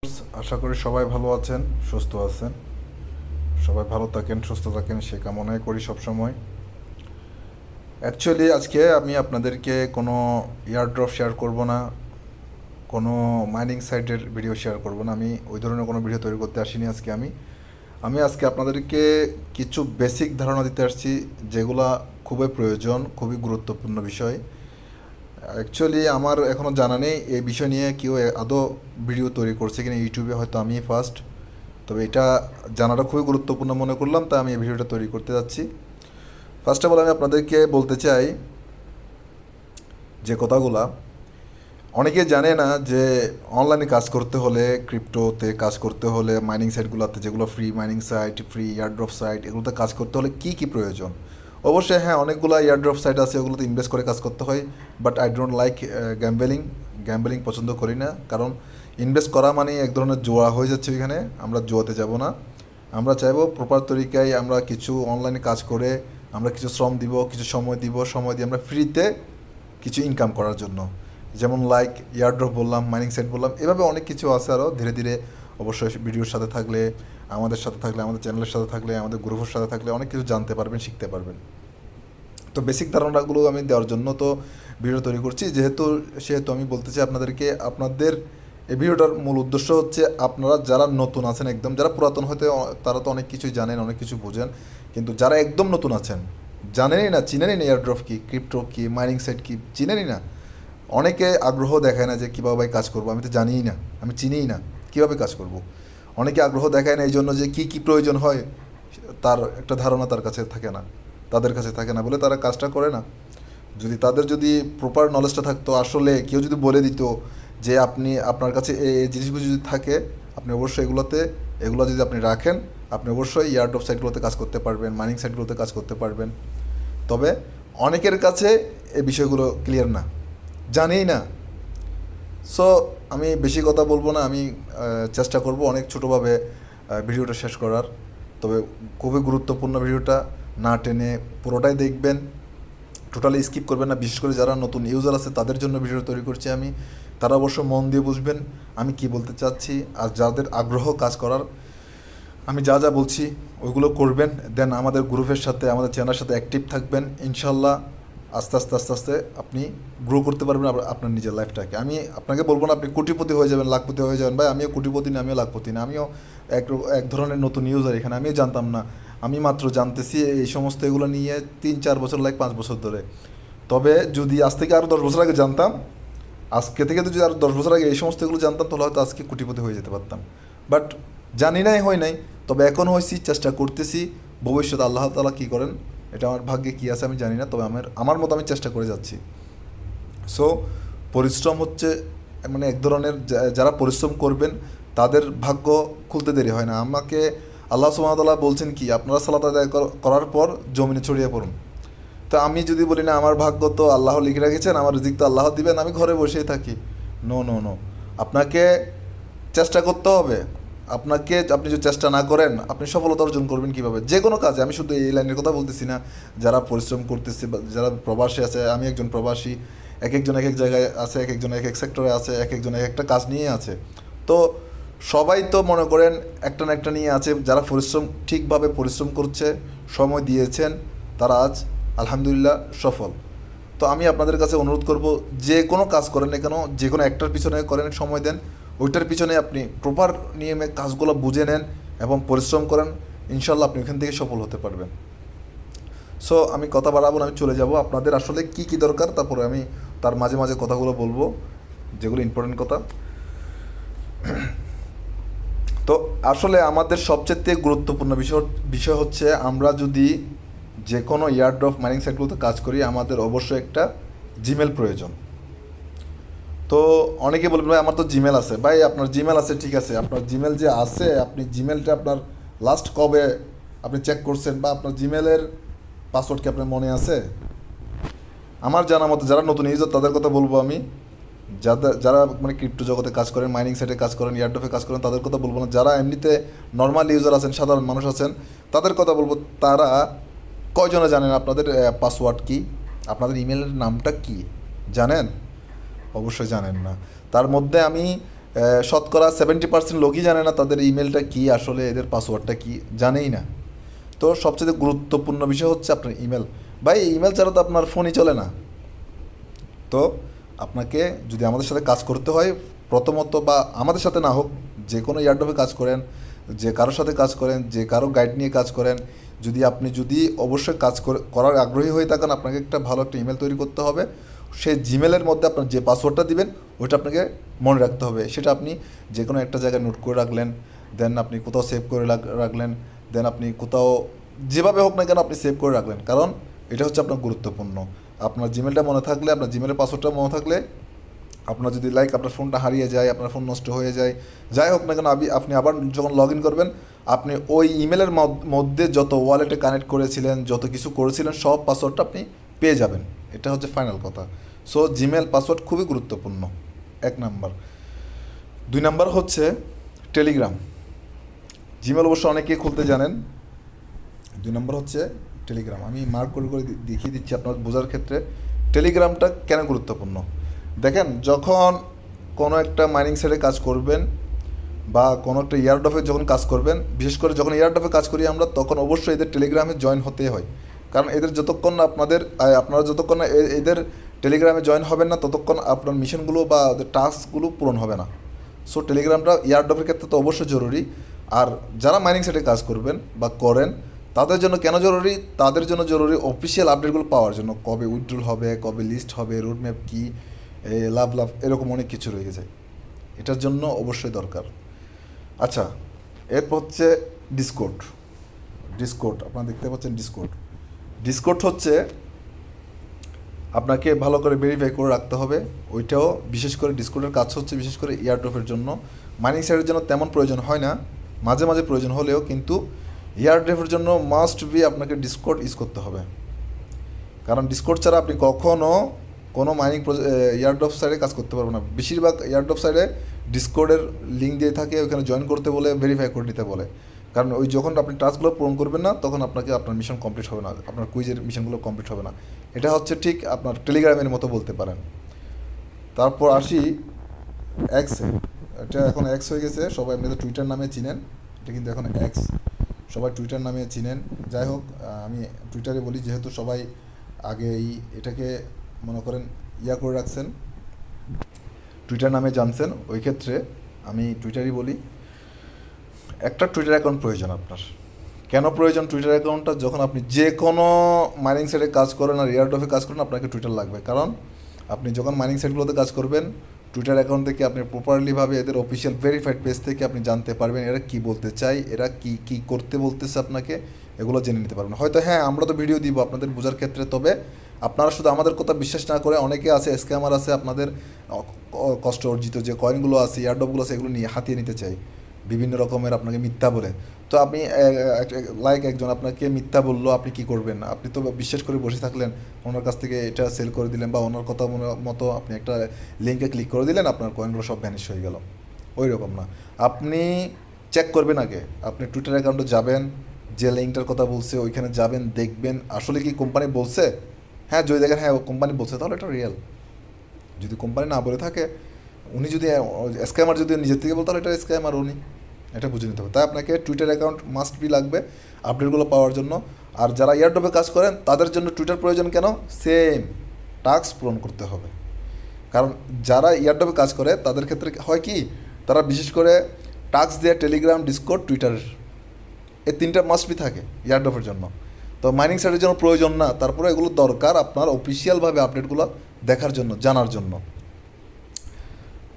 আশা করি সবাই ভালো আছেন, সুস্থ আছেন। সবাই ভালো থাকেন, সুস্থ থাকেন সে কামনাই করি সবসময়। অ্যাকচুয়ালি আজকে আমি আপনাদেরকে কোনো এয়ারড্রপ শেয়ার করব না, কোনো মাইনিং সাইটের ভিডিও শেয়ার করব না। আমি ওই ধরনের কোনো ভিডিও তৈরি করতে আসিনি আজকে। আমি আজকে আপনাদেরকে কিছু বেসিক ধারণা দিতে আসছি, যেগুলা খুবই প্রয়োজন, খুবই গুরুত্বপূর্ণ বিষয়। অ্যাকচুয়ালি আমার এখনও জানা নেই এই বিষয় নিয়ে কেউ আদৌ ভিডিও তৈরি করছে কিনা ইউটিউবে, হয়তো আমি ফার্স্ট। তবে এটা জানাটা খুবই গুরুত্বপূর্ণ মনে করলাম, তাই আমি এই ভিডিওটা তৈরি করতে যাচ্ছি। ফার্স্ট অফ অল আমি আপনাদেরকে বলতে চাই যে কথাগুলা অনেকে জানে না যে অনলাইনে কাজ করতে হলে, ক্রিপ্টোতে কাজ করতে হলে, মাইনিং সাইটগুলোতে যেগুলো free mining site, free airdrop site, এগুলোতে কাজ করতে হলে কী কী প্রয়োজন। অবশ্যই হ্যাঁ, অনেকগুলো এয়ারড্রপ সাইট আছে, ওগুলোতে ইনভেস্ট করে কাজ করতে হয়। বাট আই ডোন্ট লাইক গ্যাম্বেলিং পছন্দ করি না, কারণ ইনভেস্ট করা মানে এক ধরনের জোয়া হয়ে যাচ্ছে ওইখানে। আমরা জোয়াতে যাব না। আমরা চাইবো প্রপার তরিকায় আমরা কিছু অনলাইনে কাজ করে আমরা কিছু শ্রম দিব, কিছু সময় দিব, সময় দিয়ে আমরা ফ্রিতে কিছু ইনকাম করার জন্য। যেমন লাইক এয়ারড্রপ বললাম, মাইনিং সাইট বললাম, এভাবে অনেক কিছু আছে আরও। ধীরে ধীরে অবশ্যই ভিডিওর সাথে থাকলে, আমাদের সাথে থাকলে, আমাদের চ্যানেলের সাথে থাকলে, আমাদের গ্রুপের সাথে থাকলে অনেক কিছু জানতে পারবেন, শিখতে পারবেন। তো বেসিক ধারণাগুলো আমি দেওয়ার জন্য তো ভিডিও তৈরি করছি। সেহেতু আমি বলতে চাই আপনাদেরকে, আপনাদের এই ভিডিওটার মূল উদ্দেশ্য হচ্ছে আপনারা যারা নতুন আছেন, একদম যারা পুরাতন হয়তো তারা তো অনেক কিছুই জানেন, অনেক কিছু বোঝেন, কিন্তু যারা একদম নতুন আছেন, জানেনই না, চিনেনই না এয়ারড্রপ কী, ক্রিপ্টো কী, মাইনিং সাইট কী, চিনেনই না। অনেকে আগ্রহ দেখায় না যে কীভাবে কাজ করবো, আমি তো জানিই না, আমি চিনিই না কীভাবে কাজ করব। অনেকে আগ্রহ দেখায় না এই জন্য যে কী কী প্রয়োজন হয় তার একটা ধারণা তার কাছে থাকে না, তাদের কাছে থাকে না বলে তারা কাজটা করে না। যদি প্রপার নলেজটা থাকতো, আসলে কেউ যদি বলে দিত যে আপনার কাছে এই জিনিসগুলো যদি থাকে, আপনি অবশ্যই এগুলো যদি আপনি রাখেন, আপনি অবশ্যই এয়ারড্রপ সাইটগুলোতে কাজ করতে পারবেন, মাইনিং সাইটগুলোতে কাজ করতে পারবেন। তবে অনেকের কাছে এই বিষয়গুলো ক্লিয়ার না, জানেই না। সো আমি বেশি কথা বলবো না, আমি চেষ্টা করব অনেক ছোটোভাবে ভিডিওটা শেষ করার। তবে খুবই গুরুত্বপূর্ণ ভিডিওটা, না টেনে পুরোটাই দেখবেন, টোটালি স্কিপ করবেন না। বিশেষ করে যারা নতুন ইউজার আছে তাদের জন্য ভিডিও তৈরি করছি আমি, তারা অবশ্য মন দিয়ে বুঝবেন আমি কি বলতে চাচ্ছি। আর যাদের আগ্রহ কাজ করার, আমি যা যা বলছি ওইগুলো করবেন। দেন আমাদের গ্রুপের সাথে, আমাদের চ্যানেলের সাথে অ্যাক্টিভ থাকবেন। ইনশাল্লাহ আস্তে আস্তে আস্তে আস্তে আপনি গ্রো করতে পারবেন আপনার নিজের লাইফটাকে। আমি আপনাকে বলবো না আপনি কোটিপতি হয়ে যাবেন, লাখপতি হয়ে যাবেন। ভাই আমিও কোটিপতি না, আমিও লাখপতি না, আমিও এক ধরনের নতুন ইউজার এখানে। আমিও জানতাম না, আমি মাত্র জানতেছি এই সমস্ত এগুলো নিয়ে 3-4 বছর, 5 বছর ধরে। তবে যদি আজ থেকে আরও 10 বছর আগে জানতাম, আজকে থেকে তো যদি আরও 10 বছর আগে এই সমস্ত এগুলো জানতাম, তাহলে হয়তো আজকে কোটিপতি হয়ে যেতে পারতাম। বাট জানি নাই, হয় নাই। তবে এখন হয়েছি, চেষ্টা করতেছি। ভবিষ্যতে আল্লাহ তাআলা কী করেন, এটা আমার ভাগ্যে কী আছে আমি জানি না, তবে আমার মতো আমি চেষ্টা করে যাচ্ছি। সো পরিশ্রম হচ্ছে মানে এক ধরনের, যারা পরিশ্রম করবেন তাদের ভাগ্য খুলতে দেরি হয় না। আমাকে আল্লাহ সুবহানাহু ওয়া তাআলা বলছেন কি, আপনারা সালাত আদায় করার পর জমিনে ছড়িয়ে পড়ুন। তো আমি যদি বলি না আমার ভাগ্য তো আল্লাহ লিখে রেখেছেন, আমার রিজিক তো আল্লাহ দিবেন, আমি ঘরে বসেই থাকি, নো নো নো। আপনাকে চেষ্টা করতে হবে। আপনি যদি চেষ্টা না করেন, আপনি সফলতা অর্জন করবেন কীভাবে যে কোনো কাজে। আমি শুধু এই লাইনের কথা বলতেছি না, যারা পরিশ্রম করতেছে বা যারা প্রবাসী আছে, আমি একজন প্রবাসী, এক একজন এক এক জায়গায় আছে, এক একজন এক এক সেক্টরে আছে, এক একজন এক একটা কাজ নিয়ে আছে। তো সবাই তো মনে করেন একটা না একটা নিয়ে আছে। যারা ঠিকভাবে পরিশ্রম করছে, সময় দিয়েছেন, তারা আজ আলহামদুলিল্লাহ সফল। তো আমি আপনাদের কাছে অনুরোধ করব, যে কোনো কাজ করেন না কেন, যে কোনো একটার পিছনে করেন, সময় দেন, ওইটার পিছনে আপনি প্রপার নিয়মে কাজগুলো বুঝে নেন এবং পরিশ্রম করেন। ইনশাল্লাহ আপনি ওখান থেকে সফল হতে পারবেন। সো আমি কথা বাড়াবো না, আমি চলে যাব। আপনাদের আসলে কি কি দরকার, তারপরে আমি তার মাঝে মাঝে কথাগুলো বলবো, যেগুলো ইম্পর্টেন্ট কথা। তো আসলে আমাদের সবচেয়ে গুরুত্বপূর্ণ বিষয় হচ্ছে, আমরা যদি যে কোনো এয়ারড্রপ মাইনিং সাইটগুলোতে কাজ করি, আমাদের অবশ্যই একটা জিমেল প্রয়োজন। তো অনেকে বলবেন ভাই আমার তো জিমেল আছে। ভাই আপনার জিমেল আছে ঠিক আছে, আপনার জিমেল যে আছে, আপনি জিমেলটা আপনার লাস্ট কবে আপনি চেক করছেন, বা আপনার জিমেলের পাসওয়ার্ড কি আপনার মনে আছে? আমার জানা মতো যারা নতুন ইউজার তাদের কথা বলবো আমি, যারা মানে ক্রিপ্টো জগতে কাজ করেন, মাইনিং সাইটে কাজ করেন, এয়ারড্রপে কাজ করেন, তাদের কথা বলবো না। যারা এমনিতে নর্মাল ইউজার আছেন, সাধারণ মানুষ আছেন, তাদের কথা বলবো। তারা কয়জনে জানেন আপনাদের পাসওয়ার্ড কি, আপনাদের ইমেলের নামটা কি জানেন? অবশ্যই জানেন না। তার মধ্যে আমি শতকরা 70% লোকই জানে না তাদের ইমেলটা কী, আসলে এদের পাসওয়ার্ডটা কী জানেই না। তো সবচেয়ে গুরুত্বপূর্ণ বিষয় হচ্ছে আপনার ইমেল। ভাই ইমেল ছাড়া তো আপনার ফোনই চলে না। তো আপনাকে যদি আমাদের সাথে কাজ করতে হয় প্রথমত, বা আমাদের সাথে না হোক, যে কোনো ইয়ারডপে কাজ করেন, যে কারোর সাথে কাজ করেন, যে কারো গাইড নিয়ে কাজ করেন, যদি অবশ্যই কাজ করার আগ্রহী হয়ে থাকেন, আপনাকে একটা ভালো একটা ইমেল তৈরি করতে হবে। সেই জিমেলের মধ্যে আপনার যে পাসওয়ার্ডটা দিবেন ওইটা আপনাকে মনে রাখতে হবে। সেটা আপনি যে কোনো একটা জায়গায় নোট করে রাখলেন, দেন আপনি কোথাও সেভ করে রাখলেন, দেন আপনি কোথাও যেভাবে হোক না কেন আপনি সেভ করে রাখলেন, কারণ এটা হচ্ছে আপনার গুরুত্বপূর্ণ। আপনার জিমেলটা মনে থাকলে, আপনার জিমেলের পাসওয়ার্ডটা মনে থাকলে, আপনার যদি আপনার ফোনটা হারিয়ে যায়, আপনার ফোন নষ্ট হয়ে যায়, যাই হোক না কেন, আপনি আবার যখন লগ ইন করবেন, আপনি ওই ইমেলের মধ্যে যত ওয়ালেটে কানেক্ট করেছিলেন, যত কিছু করেছিলেন, সব পাসওয়ার্ডটা আপনি পেয়ে যাবেন। এটা হচ্ছে ফাইনাল কথা। সো জিমেল পাসওয়ার্ড খুবই গুরুত্বপূর্ণ, 1 নাম্বার। 2 নাম্বার হচ্ছে টেলিগ্রাম। জিমেল অবশ্য অনেকেই খুলতে জানেন। 2 নম্বর হচ্ছে টেলিগ্রাম। আমি মার্ক করে করে দেখিয়ে দিচ্ছি আপনার বোঝার ক্ষেত্রে টেলিগ্রামটা কেন গুরুত্বপূর্ণ। দেখেন, যখন কোনো একটা মাইনিং সাইটে কাজ করবেন বা কোনো একটা ইয়ারডপে যখন কাজ করবেন, বিশেষ করে যখন ইয়ারডপে কাজ করি আমরা, তখন অবশ্যই এদের টেলিগ্রামে জয়েন হতে হয়। কারণ এদের যতক্ষণ না আপনারা যতক্ষণ না এদের টেলিগ্রামে জয়েন হবেন না, ততক্ষণ আপনার মিশনগুলো বা ওদের টাস্কগুলো পূরণ হবে না। সো টেলিগ্রামটা ইয়ারডপের ক্ষেত্রে তো অবশ্যই জরুরি। আর যারা মাইনিং সাইটে কাজ করবেন বা করেন, তাদের জন্য কেন জরুরি? তাদের জন্য জরুরি অফিসিয়াল আপডেটগুলো পাওয়ার জন্য। কবে উইথড্রল হবে, কবে লিস্ট হবে, রোডম্যাপ কী, লাভ এরকম অনেক কিছু রয়ে যায়। এটার জন্য অবশ্যই দরকার। আচ্ছা, এরপর হচ্ছে ডিসকোড। আপনারা দেখতে পাচ্ছেন ডিসকোড হচ্ছে আপনাকে ভালো করে ভেরিফাই করে রাখতে হবে। ওইটাও বিশেষ করে ডিসকোডের কাজ হচ্ছে বিশেষ করে ইয়ারড্রপের জন্য। মাইনিং সাইটের জন্য তেমন প্রয়োজন হয় না, মাঝে মাঝে প্রয়োজন হলেও, কিন্তু ইয়ারড্রপের জন্য মাস্ট বি আপনাকে ডিসকোড ইউজ করতে হবে। কারণ ডিসকোড ছাড়া আপনি কখনও কোনো মাইনিং ইয়ারড্রপ সাইডে কাজ করতে পারবেন না। বেশিরভাগ ইয়ারড্রপ সাইডে ডিসকোডের লিঙ্ক দিয়ে থাকে, ওখানে জয়েন করতে বলে, ভেরিফাই করে নিতে বলে। কারণ ওই যখন আপনি টাস্কগুলো পূরণ করবেন না, তখন আপনার মিশন কমপ্লিট হবে না, আপনার কুইজের মিশনগুলো কমপ্লিট হবে না। এটা হচ্ছে ঠিক আপনার টেলিগ্রামের মতো বলতে পারেন। তারপর আসি এক্সে। এটা এখন এক্স হয়ে গেছে, সবাই এমনিতে টুইটার নামে চিনেন, এটা কিন্তু এখন এক্স, সবাই টুইটার নামে চিনেন। যাই হোক, আমি টুইটারে বলি, যেহেতু সবাই আগে এটাকে মনে করেন করে রাখছেন, টুইটার নামে জানছেন, ওই ক্ষেত্রে আমি টুইটারই বলি। একটা টুইটার অ্যাকাউন্ট প্রয়োজন আপনার। কেন প্রয়োজন টুইটার অ্যাকাউন্টটা? যখন আপনি যে কোনো মাইনিং সাইটে কাজ করেন আর এয়ারড্রপে কাজ করেন, আপনাকে টুইটার লাগবে। কারণ আপনি যখন মাইনিং সাইটগুলোতে কাজ করবেন, টুইটার অ্যাকাউন্ট থেকে আপনি প্রপারলিভাবে এদের অফিসিয়াল ভেরিফাইড পেজ থেকে আপনি জানতে পারবেন এরা কী বলতে চায়, এরা কী করতে বলতেছে আপনাকে, এগুলো জেনে নিতে পারবেন। হয়তো হ্যাঁ, আমরা তো ভিডিও দিব আপনাদের বোঝার ক্ষেত্রে, তবে আপনারা শুধু আমাদের কথা বিশ্বাস না করে, অনেকে আছে স্ক্যামার আছে, আপনাদের কষ্ট অর্জিত যে কয়েনগুলো আছে, এয়ারড্রপগুলো আছে, এগুলো নিয়ে হাতিয়ে নিতে চাই বিভিন্ন রকমের, আপনাকে মিথ্যা বলে। তো আপনি একজন আপনাকে মিথ্যা বললো, আপনি কি করবেন? আপনি তো বিশ্বাস করে বসে থাকলেন, ওনার কাছ থেকে এটা সেল করে দিলেন, বা ওনার কথা মতো আপনি একটা লিঙ্কে ক্লিক করে দিলেন, আপনার কয়েনগুলো সব ভ্যানিশ হয়ে গেল। ওই রকম না, আপনি চেক করবেন আগে। আপনি টুইটার অ্যাকাউন্টে যাবেন, যে লিঙ্কটার কথা বলছে ওইখানে যাবেন, দেখবেন আসলে কি কোম্পানি বলছে। হ্যাঁ, যদি দেখেন হ্যাঁ কোম্পানি বলছে, তাহলে এটা রিয়েল। যদি কোম্পানি না বলে থাকে, উনি যদি স্ক্যামার যদি নিজের থেকে বলতে, তাহলে এটা স্ক্যামার উনি, এটা বুঝে নিতে হবে। তাই আপনাকে টুইটার অ্যাকাউন্ট মাস্ট বি লাগবে আপডেটগুলো পাওয়ার জন্য। আর যারা এয়ারড্রপে কাজ করেন, তাদের জন্য টুইটার প্রয়োজন কেন? সেম টাস্ক পূরণ করতে হবে। কারণ যারা এয়ারড্রপে কাজ করে, তাদের ক্ষেত্রে হয় কি, তারা বিশেষ করে টাস্ক দেয় টেলিগ্রাম, ডিসকর্ড, টুইটার, এই 3টা মাস্ট বি থাকে এয়ারড্রপের জন্য। তো মাইনিং সাইটের জন্য প্রয়োজন না, তারপরে এগুলো দরকার আপনার অফিসিয়ালভাবে আপডেটগুলো দেখার জন্য, জানার জন্য।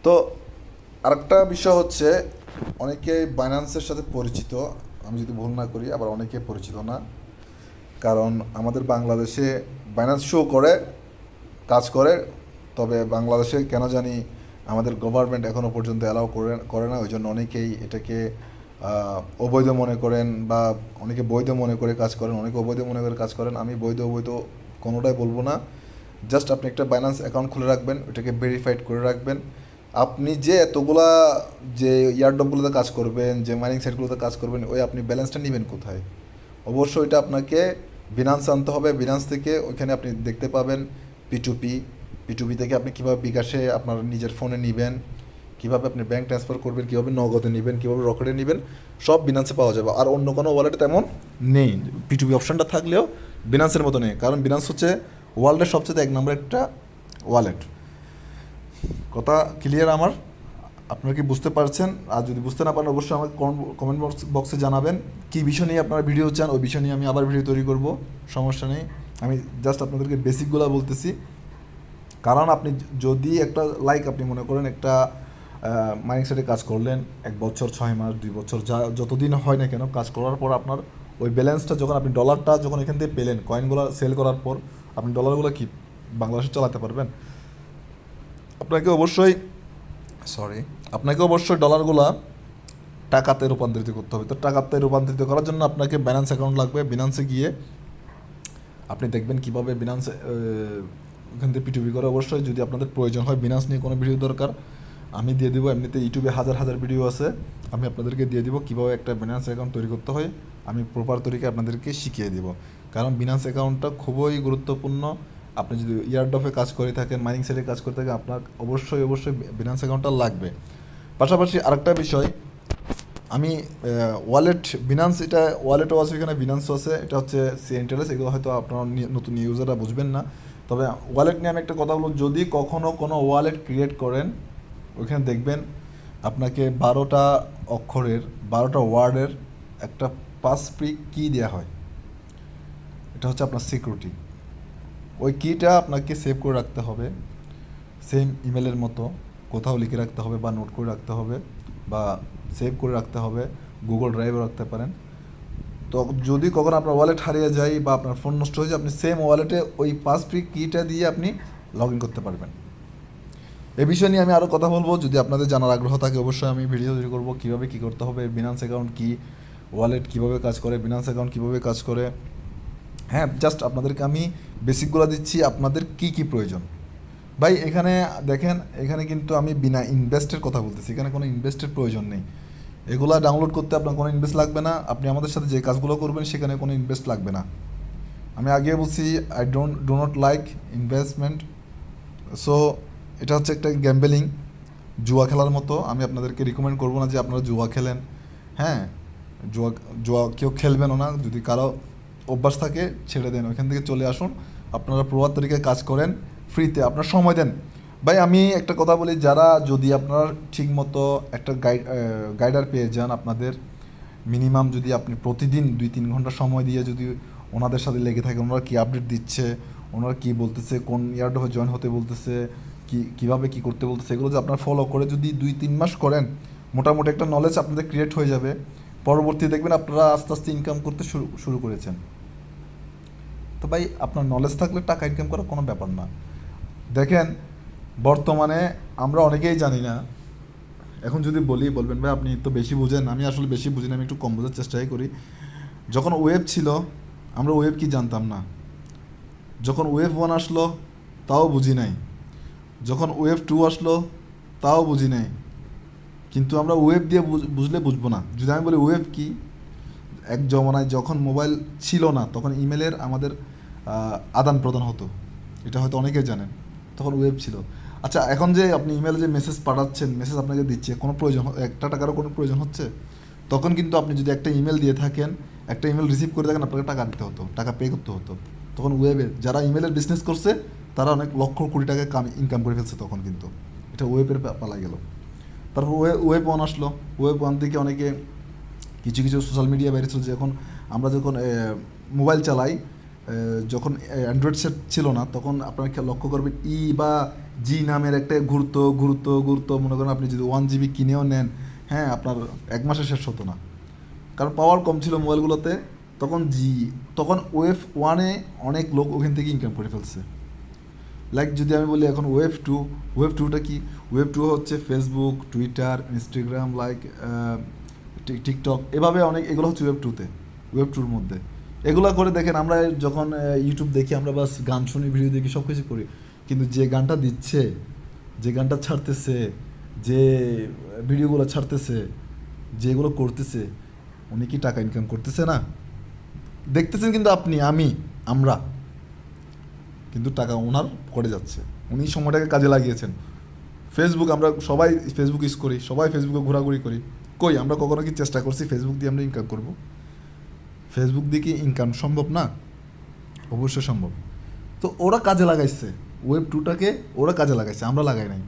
তো আরেকটা বিষয় হচ্ছে, অনেকে বাইন্যান্সের সাথে পরিচিত, আমি যদি ভুল না করি, আবার অনেকে পরিচিত না। কারণ আমাদের বাংলাদেশে বাইন্যান্স শো করে, কাজ করে, তবে বাংলাদেশে কেন জানি আমাদের গভর্নমেন্ট এখনও পর্যন্ত অ্যালাউ করে না। ওই জন্য অনেকেই এটাকে অবৈধ মনে করেন, বা অনেকে বৈধ মনে করে কাজ করেন, অনেকে অবৈধ মনে করে কাজ করেন। আমি বৈধ অবৈধ কোনোটাই বলবো না। জাস্ট আপনি একটা বাইন্যান্স অ্যাকাউন্ট খুলে রাখবেন, ওইটাকে ভেরিফাইড করে রাখবেন। আপনি যে এতগুলা যে ইয়ারড্রপগুলোতে কাজ করবেন, যে মাইনিং সাইটগুলোতে কাজ করবেন, ওই আপনি ব্যালেন্সটা নেবেন কোথায়? অবশ্যই এটা আপনাকে বিনান্স আনতে হবে। বিনান্স থেকে ওইখানে আপনি দেখতে পাবেন পিটুপি থেকে আপনি কীভাবে বিকাশে আপনার নিজের ফোনে নেবেন, কীভাবে আপনি ব্যাঙ্ক ট্রান্সফার করবেন, কীভাবে নগদে নেবেন, কীভাবে রকেটে নেবেন, সব বিনান্সে পাওয়া যাবে। আর অন্য কোনো ওয়ালেটে তেমন নেই। পিটুপি অপশানটা থাকলেও বিনান্সের মতো নেই, কারণ বিনান্স হচ্ছে ওয়ার্ল্ডের সবচেয়ে 1 নম্বর একটা ওয়ালেট। কথা ক্লিয়ার আমার? আপনারা কি বুঝতে পারছেন? আর যদি বুঝতে না পারেন অবশ্যই আমাকে কমেন্ট বক্সে জানাবেন কী বিষয় নিয়ে আপনারা ভিডিও চান, ওই বিষয় নিয়ে আমি আবার ভিডিও তৈরি করব, সমস্যা নেই। আমি জাস্ট আপনাদেরকে বেসিকগুলো বলতেছি। কারণ আপনি যদি একটা আপনি মনে করেন একটা মাইনিং সাইটে কাজ করলেন 1 বছর, 6 মাস, 2 বছর, যতদিন হয় না কেন, কাজ করার পর আপনার ওই ব্যালেন্সটা যখন আপনি ডলারটা যখন এখান থেকে পেলেন, কয়েনগুলো সেল করার পর আপনি ডলারগুলো কি বাংলাদেশে চালাতে পারবেন? আপনাকে অবশ্যই ডলারগুলো টাকাতে রূপান্তরিত করতে হবে। তো টাকাতে রূপান্তরিত করার জন্য আপনাকে ব্যালেন্স অ্যাকাউন্ট লাগবে। বিনান্সে গিয়ে আপনি দেখবেন কীভাবে বিনান্সে ওখান থেকে পিটুপি করে। অবশ্যই যদি আপনাদের প্রয়োজন হয় বিনান্স নিয়ে কোনো ভিডিও দরকার, আমি দিয়ে দেবো। এমনিতে ইউটিউবে হাজার ভিডিও আছে, আমি আপনাদেরকে দিয়ে দিব কীভাবে একটা বিনান্স অ্যাকাউন্ট তৈরি করতে হয়। আমি প্রপার তরিকে আপনাদেরকে শিখিয়ে দেব, কারণ বিনান্স অ্যাকাউন্টটা খুবই গুরুত্বপূর্ণ। আপনি যদি ইয়ারড্রপে কাজ করে থাকেন, মাইনিং সাইটে কাজ করে থাকেন, আপনার অবশ্যই বিনান্স অ্যাকাউন্টটা লাগবে। পাশাপাশি আরেকটা বিষয়, আমি বিনান্স, এটা ওয়ালেটও আছে, এখানে বিনান্সও আছে, এটা হচ্ছে সেন্টারেস। এগুলো হয়তো আপনারা নতুন ইউজাররা বুঝবেন না। তবে ওয়ালেট নিয়ে আমি একটা কথা বলব, যদি কখনও কোনো ওয়ালেট ক্রিয়েট করেন, ওইখানে দেখবেন আপনাকে 12টা অক্ষরের 12টা ওয়ার্ডের একটা পাসফ্রি কি দেওয়া হয়। এটা হচ্ছে আপনার সিকিউরিটি। ওই কিটা আপনাকে সেভ করে রাখতে হবে, সেম ইমেলের মতো কোথাও লিখে রাখতে হবে, বা নোট করে রাখতে হবে, বা সেভ করে রাখতে হবে, গুগল ড্রাইভে রাখতে পারেন। তো যদি কখনো আপনার ওয়ালেট হারিয়ে যায় বা আপনার ফোন নষ্ট হয়ে যায়, আপনি সেম ওয়ালেটে ওই পাসফ্রি কিটা দিয়ে আপনি লগ ইন করতে পারবেন। এই বিষয় নিয়ে আমি আরও কথা বলবো। যদি আপনাদের জানার আগ্রহ থাকে অবশ্যই আমি ভিডিও তৈরি করবো কীভাবে কী করতে হবে, বিনান্স অ্যাকাউন্ট কী, ওয়ালেট কীভাবে কাজ করে, বিনান্স অ্যাকাউন্ট কীভাবে কাজ করে। হ্যাঁ, জাস্ট আপনাদেরকে আমি বেসিকগুলো দিচ্ছি, আপনাদের কি কি প্রয়োজন। ভাই এখানে দেখেন, এখানে কিন্তু আমি বিনা ইনভেস্টের কথা বলতেছি, এখানে কোনো ইনভেস্টের প্রয়োজন নেই। এগুলা ডাউনলোড করতে আপনার কোনো ইনভেস্ট লাগবে না। আপনি আমাদের সাথে যে কাজগুলো করবেন সেখানে কোনো ইনভেস্ট লাগবে না। আমি আগে বলছি, I do not like investment. So এটা হচ্ছে একটা গ্যাম্বেলিং, জুয়া খেলার মতো। আমি আপনাদেরকে রিকমেন্ড করবো না যে আপনারা জুয়া খেলেন। হ্যাঁ, জুয়া কেউ খেলবেনও না। যদি কারো অভ্যাস থাকে ছেড়ে দেন, ওইখান থেকে চলে আসুন। আপনারা প্রভাব তরিকায় কাজ করেন, ফ্রিতে আপনার সময় দেন। ভাই আমি একটা কথা বলি, যারা যদি আপনারা ঠিকমতো একটা গাইডার পেয়ে যান, আপনাদের মিনিমাম যদি আপনি প্রতিদিন 2-3 ঘন্টা সময় দিয়ে যদি ওনাদের সাথে লেগে থাকে, ওনারা কী আপডেট দিচ্ছে, ওনারা কী বলতেছে, কোন ইয়ারড্রপে জয়েন হতে বলতেছে, কীভাবে কী করতে বলতেছে, এগুলো যে আপনারা ফলো করে যদি 2-3 মাস করেন, মোটামুটি একটা নলেজ আপনাদের ক্রিয়েট হয়ে যাবে। পরবর্তী দেখবেন আপনারা আস্তে আস্তে ইনকাম করতে শুরু করেছেন। তো ভাই আপনার নলেজ থাকলে টাকা ইনকাম করা কোনো ব্যাপার না। দেখেন বর্তমানে আমরা অনেকেই জানি না। এখন যদি বলবেন ভাই আপনি তো বেশি বুঝেন। আমি আসলে বেশি বুঝি না, আমি একটু কম বোঝার চেষ্টাই করি। যখন ওয়েব ছিল, আমরা ওয়েব কি জানতাম না। যখন ওয়েব 1 আসলো তাও বুঝি নাই, যখন ওয়েব 2 আসলো তাও বুঝি নাই। কিন্তু আমরা ওয়েব দিয়ে বুঝলে বুঝবো না। যদি আমি বলি ওয়েব কি, এক জমানায় যখন মোবাইল ছিল না তখন ইমেলের আমাদের আদান প্রদান হতো, এটা হয়তো অনেকেই জানেন। তখন ওয়েব ছিল। আচ্ছা, এখন যে আপনি ইমেলে যে মেসেজ পাঠাচ্ছেন, মেসেজ আপনাকে দিচ্ছে, কোনো প্রয়োজন, একটা টাকারও কোনো প্রয়োজন হচ্ছে? তখন কিন্তু আপনি যদি একটা ইমেল দিয়ে থাকেন, একটা ইমেল রিসিভ করে থাকেন, আপনাকে টাকা দিতে হতো, টাকা পে করতে হতো। তখন ওয়েবে যারা ইমেলের বিজনেস করছে তারা অনেক লক্ষ কোটি টাকা ইনকাম করে ফেলছে তখন। কিন্তু এটা ওয়েবের পালা গেল। তারপর ওয়েব 1 আসলো। ওয়েব 1 থেকে অনেকে কিছু সোশ্যাল মিডিয়া বেরিয়েছিল। যখন আমরা মোবাইল চালাই, যখন অ্যান্ড্রয়েড সেট ছিল না, তখন আপনারা লক্ষ্য করবেন বা জি নামের একটা গুরুত্ব মনে করেন আপনি যদি 1 GB কিনেও নেন, হ্যাঁ, আপনার 1 মাসে শেষ হতো না, কারণ পাওয়ার কম ছিল মোবাইলগুলোতে। তখন ওয়েব 1-এ অনেক লোক ওখান থেকে ইনকাম করে ফেলছে। যদি আমি বলি এখন ওয়েব 2টা কি? ওয়েব 2 হচ্ছে ফেসবুক, টুইটার, ইনস্টাগ্রাম, টিকটক, এভাবে অনেক, এগুলো হচ্ছে ওয়েব 2-তে, ওয়েব 2-র মধ্যে। এগুলো করে দেখেন, আমরা যখন ইউটিউব দেখি, আমরা বাস গান শুনি, ভিডিও দেখি, সব কিছু করি, কিন্তু যে গানটা দিচ্ছে, যে গানটা ছাড়তেছে, যে ভিডিওগুলো ছাড়তেছে, যেগুলো করতেছে, উনি কি টাকা ইনকাম করতেছে না? দেখতেছেন কিন্তু আপনি, আমরা, কিন্তু টাকা ওনার পড়ে যাচ্ছে। উনি সময়টাকে কাজে লাগিয়েছেন, ফেসবুক আমরা সবাই ফেসবুক ইউজ করি, সবাই ফেসবুকে ঘোরাঘুরি করি। কই আমরা কখনো কি চেষ্টা করছি ফেসবুক দিয়ে আমরা ইনকাম করব? ফেসবুক দিয়ে কি ইনকাম সম্ভব না? অবশ্যই সম্ভব। তো ওরা কাজে লাগাইছে, ওয়েব 2টাকে ওরা কাজে লাগাইছে, আমরা লাগাই নাই।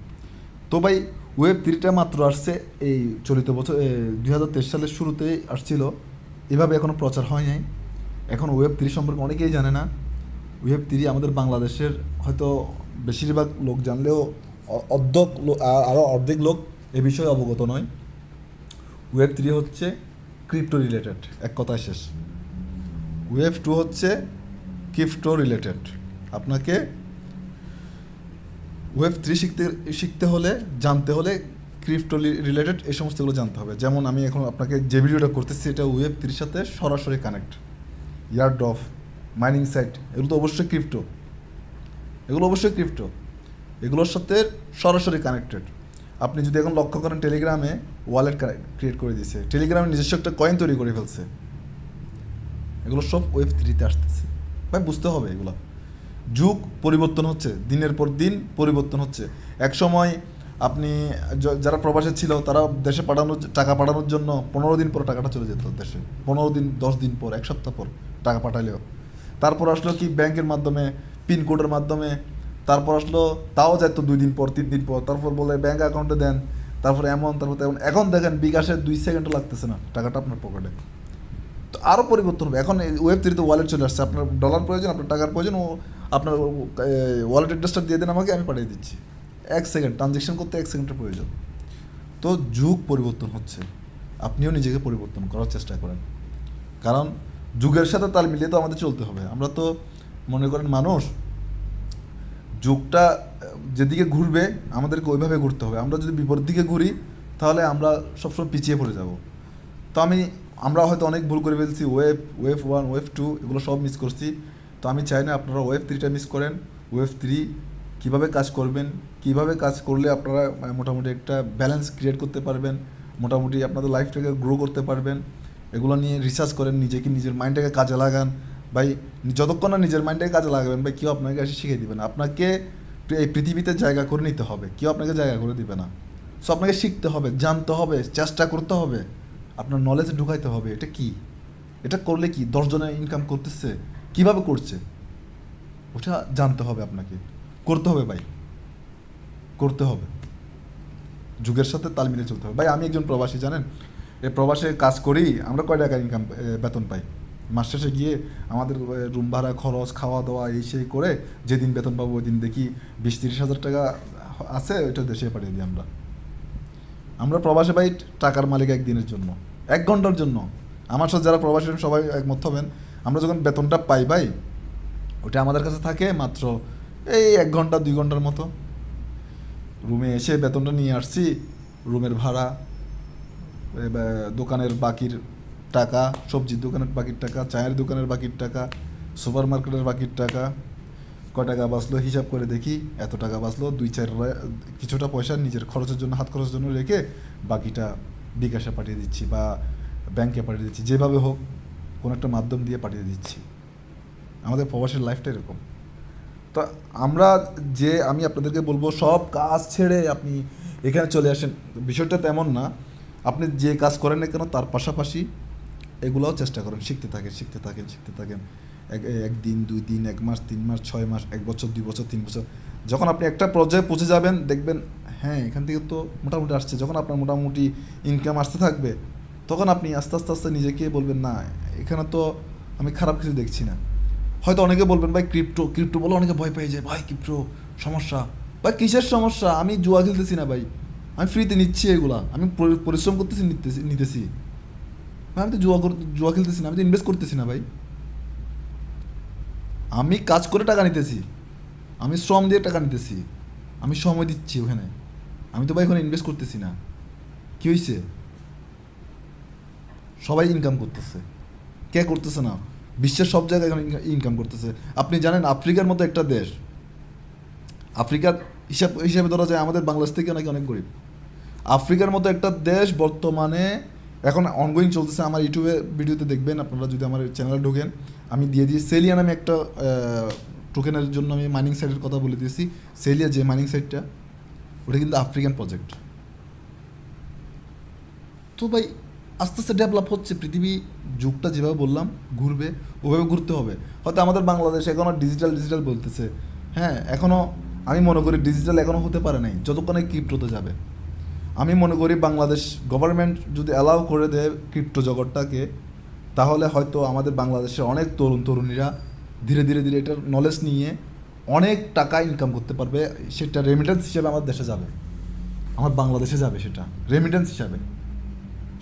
তো ভাই ওয়েব 3টা মাত্র আসছে এই চলিত বছর 2023 সালের শুরুতেই আসছিল, এভাবে এখনও প্রচার হয় নাই। এখন ওয়েব 3 সম্পর্কে অনেকেই জানে না। ওয়েব 3 আমাদের বাংলাদেশের হয়তো বেশিরভাগ লোক জানলেও আরও অর্ধেক লোক এ বিষয়ে অবগত নয়। ওয়েব 3 হচ্ছে ক্রিপ্টো রিলেটেড, এক কথায় শেষ। ওয়েব 2 হচ্ছে ক্রিপ্টো রিলেটেড। আপনাকে ওয়েব 3 শিখতে হলে, জানতে হলে ক্রিপ্টো রিলেটেড এই সমস্তগুলো জানতে হবে। যেমন আমি এখন আপনাকে যে ভিডিওটা করতেছি এটা ওয়েব 3 সাথে সরাসরি কানেক্ট। ইয়ারড্রপ, মাইনিং সাইট, এগুলো তো অবশ্যই ক্রিপ্টো, এগুলোর সাথে সরাসরি কানেক্টেড। আপনি যদি এখন লক্ষ্য করেন টেলিগ্রামে ওয়ালেট ক্রিয়েট করে দিয়েছে, টেলিগ্রামে নিজস্ব একটা কয়েন তৈরি করে ফেলছে, এগুলো সব ওয়েব 3তে আসতেছে। ভাই বুঝতে হবে এগুলো। যুগ পরিবর্তন হচ্ছে, দিনের পর দিন পরিবর্তন হচ্ছে। এক সময় আপনি যারা প্রবাসে ছিল তারা দেশে টাকা পাঠানোর জন্য 15 দিন পর টাকাটা চলে যেত দেশে, 15 দিন, 10 দিন পর, এক সপ্তাহ পর টাকা পাঠালেও। তারপর আসলো কি ব্যাংকের মাধ্যমে, পিনকোডের মাধ্যমে। তারপর আসলো তাও যেত 2 দিন পর, 3 দিন পর। তারপর বলে ব্যাঙ্ক অ্যাকাউন্টে দেন, তারপর এমন, তারপর তেমন। এখন দেখেন বিকাশে 2 সেকেন্ডও লাগতেছে না, টাকাটা আপনার পকেটে। তো আরও পরিবর্তন হবে। এখন ওয়েব 3তে ওয়ালেট চলে আসছে। আপনার ডলার প্রয়োজন, আপনার টাকার প্রয়োজন, ও আপনার ওয়ালেট অ্যাড্রেসটা দিয়ে দেন আমাকে, আমি পাঠিয়ে দিচ্ছি। 1 সেকেন্ড ট্রানজ্যাকশন করতে 1 সেকেন্ডের প্রয়োজন। তো যুগ পরিবর্তন হচ্ছে, আপনিও নিজেকে পরিবর্তন করার চেষ্টা করেন, কারণ যুগের সাথে তাল মিলিয়ে তো আমাদের চলতে হবে। আমরা তো মনে করেন মানুষ, যুগটা যেদিকে ঘুরবে আমাদেরকে ওইভাবে ঘুরতে হবে। আমরা যদি বিপরীত দিকে ঘুরি তাহলে আমরা সবসময় পিছিয়ে পড়ে যাব। তো আমরা হয়তো অনেক ভুল করে ফেলছি, ওয়েব 1, ওয়েব 2 এগুলো সব মিস করছি। তো আমি চাই না আপনারা ওয়েব 3টা মিস করেন। ওয়েব 3 কীভাবে কাজ করবেন, কীভাবে কাজ করলে আপনারা মোটামুটি একটা ব্যালেন্স ক্রিয়েট করতে পারবেন, মোটামুটি আপনাদের লাইফটাকে গ্রো করতে পারবেন, এগুলো নিয়ে রিসার্চ করেন, নিজের মাইন্ডটাকে কাজে লাগান। ভাই যতক্ষণ না নিজের মাইন্ডটাকে কাজে লাগাবেন ভাই কেউ আপনাকে এসে শিখিয়ে দিবে না। আপনাকে এই পৃথিবীতে জায়গা করে নিতে হবে, কেউ আপনাকে জায়গা করে দিবে না। সো আপনাকে শিখতে হবে, জানতে হবে, চেষ্টা করতে হবে, আপনার নলেজ ঢুকাইতে হবে। এটা কি, এটা করলে কি 10 জনের ইনকাম করতেছে, কিভাবে করছে, ওটা জানতে হবে আপনাকে, করতে হবে ভাই, করতে হবে, যুগের সাথে তাল মিলিয়ে চলতে হবে। ভাই আমি একজন প্রবাসী, জানেন এই প্রবাসে কাজ করি, আমরা কয় টাকা বেতন পাই মাস শেষে গিয়ে? আমাদের রুম ভাড়া, খরচ, খাওয়া দাওয়া এই সেই করে যেদিন বেতন পাবো ওই দিন দেখি 20-30 হাজার টাকা আছে, ওইটা দেশে পাঠিয়ে দিই আমরা প্রবাসে ভাই টাকার মালিক একদিনের জন্য, 1 ঘন্টার জন্য। আমার সাথে যারা প্রবাসী সবাই একমত হবেন, আমরা যখন বেতনটা পাই ভাই ওটা আমাদের কাছে থাকে মাত্র এই 1 ঘন্টা 2 ঘন্টার মতো। রুমে এসে বেতনটা নিয়ে আসছি, রুমের ভাড়া, দোকানের বাকির টাকা, সবজির দোকানের বাকির টাকা, চায়ের দোকানের বাকির টাকা, সুপার মার্কেটের বাকির টাকা, কয় টাকা বাঁচলো হিসাব করে দেখি, এত টাকা বাঁচলো, 2-4 কিছুটা পয়সা নিজের খরচের জন্য, হাত খরচের জন্য রেখে বাকিটা বিকাশে পাঠিয়ে দিচ্ছি বা ব্যাংকে পাঠিয়ে দিচ্ছি, যেভাবে হোক কোনো একটা মাধ্যম দিয়ে পাঠিয়ে দিচ্ছি। আমাদের প্রবাসের লাইফটা এরকম। তো আমি আপনাদেরকে বলবো সব কাজ ছেড়ে আপনি এখানে চলে আসেন। বিষয়টা তেমন না, আপনি যে কাজ করেন না কেন তার পাশাপাশি এগুলোও চেষ্টা করেন, শিখতে থাকেন। 1 দিন 2 দিন, 1 মাস, 3 মাস, 6 মাস, 1 বছর, 2 বছর, 3 বছর, যখন আপনি একটা পর্যায়ে পৌঁছে যাবেন দেখবেন হ্যাঁ এখান থেকে তো মোটামুটি আসছে। যখন আপনার মোটামুটি ইনকাম আসতে থাকবে তখন আপনি আস্তে আস্তে নিজেকে বলবেন না এখানে তো আমি খারাপ কিছু দেখছি না। হয়তো অনেকে বলবেন ভাই ক্রিপ্টো বলে অনেকে ভয় পেয়ে যায়, ভাই ক্রিপ্টো সমস্যা। ভাই কিসের সমস্যা? আমি জুয়া খেলতেছি না ভাই, আমি ফ্রিতে নিচ্ছি এগুলা, আমি পরিশ্রম করতেছি, নিতেছি। আমি তো জুয়া খেলতেছি না, আমি তো ইনভেস্ট করতেছি না ভাই, আমি কাজ করে টাকা নিতেছি, আমি শ্রম দিয়ে টাকা নিতেছি, আমি সময় দিচ্ছি ওখানে, আমি তো ভাই ওখানে ইনভেস্ট করতেছি না। কী হয়েছে? সবাই ইনকাম করতেছে, কে করতেছে না? বিশ্বের সব জায়গায় এখন ইনকাম করতেছে। আপনি জানেন আফ্রিকার মতো একটা দেশ, আফ্রিকার হিসাবে ধরা যায় আমাদের বাংলাদেশ থেকে নাকি অনেক গরিব। আফ্রিকার মতো একটা দেশ বর্তমানে এখন অনগোয়িং চলতেছে, আমার ইউটিউবে ভিডিওতে দেখবেন আপনারা যদি আমার চ্যানেলে ঢোকেন, আমি দিয়ে দিই সেলিয়া নামে একটা টোকেনের জন্য আমি মাইনিং সাইটের কথা বলে দিয়েছি। সেলিয়া যে মাইনিং সাইটটা ওটা কিন্তু আফ্রিকান প্রজেক্ট। তো ভাই আস্তে আস্তে ডেভেলপ হচ্ছে পৃথিবী, যুগটা যেভাবে বললাম ঘুরবে, ওভাবে ঘুরতে হবে। হয়তো আমাদের বাংলাদেশ এখনও ডিজিটাল ডিজিটাল বলতেছে, হ্যাঁ এখনও আমি মনে করি ডিজিটাল এখনও হতে পারে নাই যতক্ষণে ক্রিপ্টোতে যাবে। আমি মনে করি বাংলাদেশ গভর্নমেন্ট যদি অ্যালাউ করে দেয় ক্রিপ্টো জগৎটাকে, তাহলে হয়তো আমাদের বাংলাদেশের অনেক তরুণ তরুণীরা ধীরে ধীরে ধীরে এটার নলেজ নিয়ে অনেক টাকা ইনকাম করতে পারবে। সেটা রেমিটেন্স হিসেবে আমার দেশে যাবে, আমার বাংলাদেশে যাবে, সেটা রেমিটেন্স হিসাবে।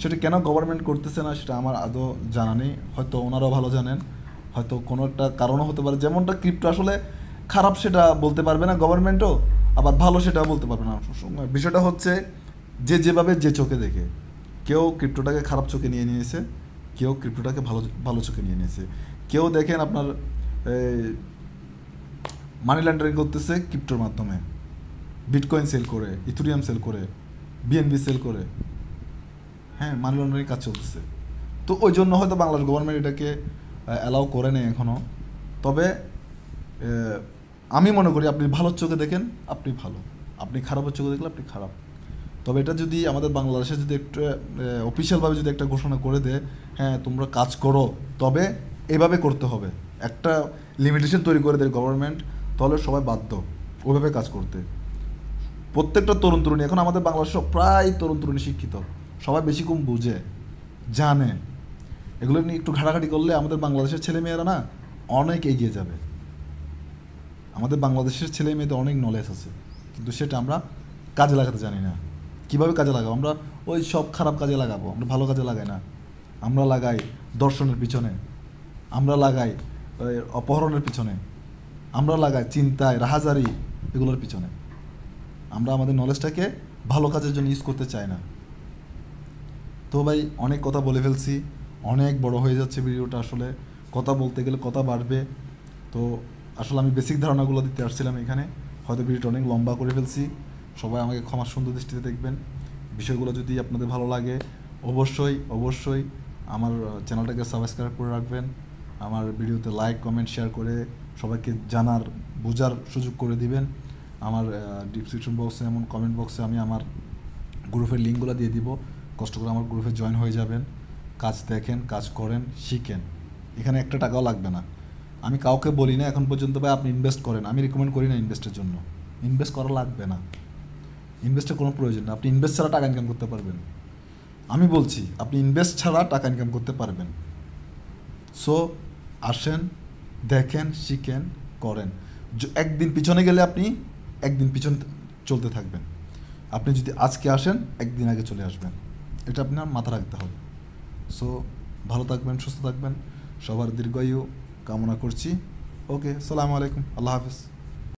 সেটা কেন গভর্নমেন্ট করতেছে না সেটা আমার আদৌ জানা নেই, হয়তো ওনারাও ভালো জানেন, হয়তো কোনো একটা কারণও হতে পারে। যেমনটা ক্রিপ্টো আসলে খারাপ সেটা বলতে পারবে না গভর্নমেন্টও, আবার ভালো সেটাও বলতে পারবে না। বিষয়টা হচ্ছে যে যেভাবে যে চোখে দেখে, কেউ ক্রিপ্টোটাকে খারাপ চোখে নিয়ে নিয়েছে, কেউ ক্রিপ্টোটাকে ভালো ভালো চোখে নিয়ে নিয়েছে। কেউ দেখেন আপনার মানি লন্ডারিং করতেছে ক্রিপ্টোর মাধ্যমে, বিটকয়েন সেল করে, ইথেরিয়াম সেল করে, বিএনবি সেল করে, হ্যাঁ মানি লন্ডারিং কাজ চলতেছে। তো ওই জন্য হয়তো বাংলাদেশ গভর্নমেন্ট এটাকে অ্যালাউ করে নেই এখনও। তবে আমি মনে করি আপনি ভালো চোখে দেখেন আপনি ভালো, আপনি খারাপের চোখে দেখলে আপনি খারাপ। তবে এটা যদি আমাদের বাংলাদেশে যদি একটু অফিসিয়ালভাবে যদি একটা ঘোষণা করে দেয়, হ্যাঁ তোমরা কাজ করো, তবে এভাবে করতে হবে, একটা লিমিটেশন তৈরি করে দেয় গভর্নমেন্ট, তাহলে সবাই বাধ্য ওইভাবে কাজ করতে। প্রত্যেকটা তরুণ তরুণী, এখন আমাদের বাংলাদেশে প্রায় তরুণ তরুণী শিক্ষিত, সবাই বেশি কম বুঝে জানে। এগুলো নিয়ে একটু ঘাটাঘাটি করলে আমাদের বাংলাদেশের ছেলেমেয়েরা না অনেক এগিয়ে যাবে। আমাদের বাংলাদেশের ছেলে মেয়েদের অনেক নলেজ আছে, কিন্তু সেটা আমরা কাজে লাগাতে জানি না। কীভাবে কাজে লাগাবো? আমরা ওই সব খারাপ কাজে লাগাবো, আমরা ভালো কাজে লাগাই না। আমরা লাগাই দর্শনের পিছনে, আমরা লাগাই অপহরণের পিছনে, আমরা লাগাই চিন্তায় রাহাজারি, এগুলোর পিছনে। আমরা আমাদের নলেজটাকে ভালো কাজের জন্য ইউজ করতে চাই না। তো ভাই অনেক কথা বলে ফেলছি, অনেক বড় হয়ে যাচ্ছে ভিডিওটা। আসলে কথা বলতে গেলে কথা বাড়বে, তো আসলে আমি বেসিক ধারণাগুলো দিতে আসছিলাম এখানে, হয়তো ভিডিওটা অনেক লম্বা করে ফেলছি। সবাই আমাকে ক্ষমার সুন্দর দৃষ্টিতে দেখবেন। বিষয়গুলো যদি আপনাদের ভালো লাগে অবশ্যই অবশ্যই আমার চ্যানেলটাকে সাবস্ক্রাইব করে রাখবেন, আমার ভিডিওতে লাইক কমেন্ট শেয়ার করে সবাইকে জানার বোঝার সুযোগ করে দিবেন। আমার ডিসক্রিপশন বক্সে এমন কমেন্ট বক্সে আমি আমার গ্রুপের লিঙ্কগুলো দিয়ে দিব, কষ্ট করে আমার গ্রুপে জয়েন হয়ে যাবেন। কাজ দেখেন, কাজ করেন, শিখেন, এখানে একটা টাকাও লাগবে না। আমি কাউকে বলি না এখন পর্যন্ত ভাই আপনি ইনভেস্ট করেন, আমি রিকমেন্ড করি না ইনভেস্টের জন্য। ইনভেস্ট করা লাগবে না, ইনভেস্টের কোনো প্রয়োজন না। আপনি ইনভেস্ট ছাড়া টাকা ইনকাম করতে পারবেন, আমি বলছি আপনি ইনভেস্ট ছাড়া টাকা ইনকাম করতে পারবেন। সো আসেন, দেখেন, শিখেন, করেন। একদিন পিছনে গেলে আপনি একদিন পিছন চলতে থাকবেন। আপনি যদি আজকে আসেন একদিন আগে চলে আসবেন, এটা আপনার মাথা রাখতে হবে। সো ভালো থাকবেন, সুস্থ থাকবেন, সবার দীর্ঘায়ু কামনা করছি। ওকে, আসসালামু আলাইকুম, আল্লাহ হাফিজ।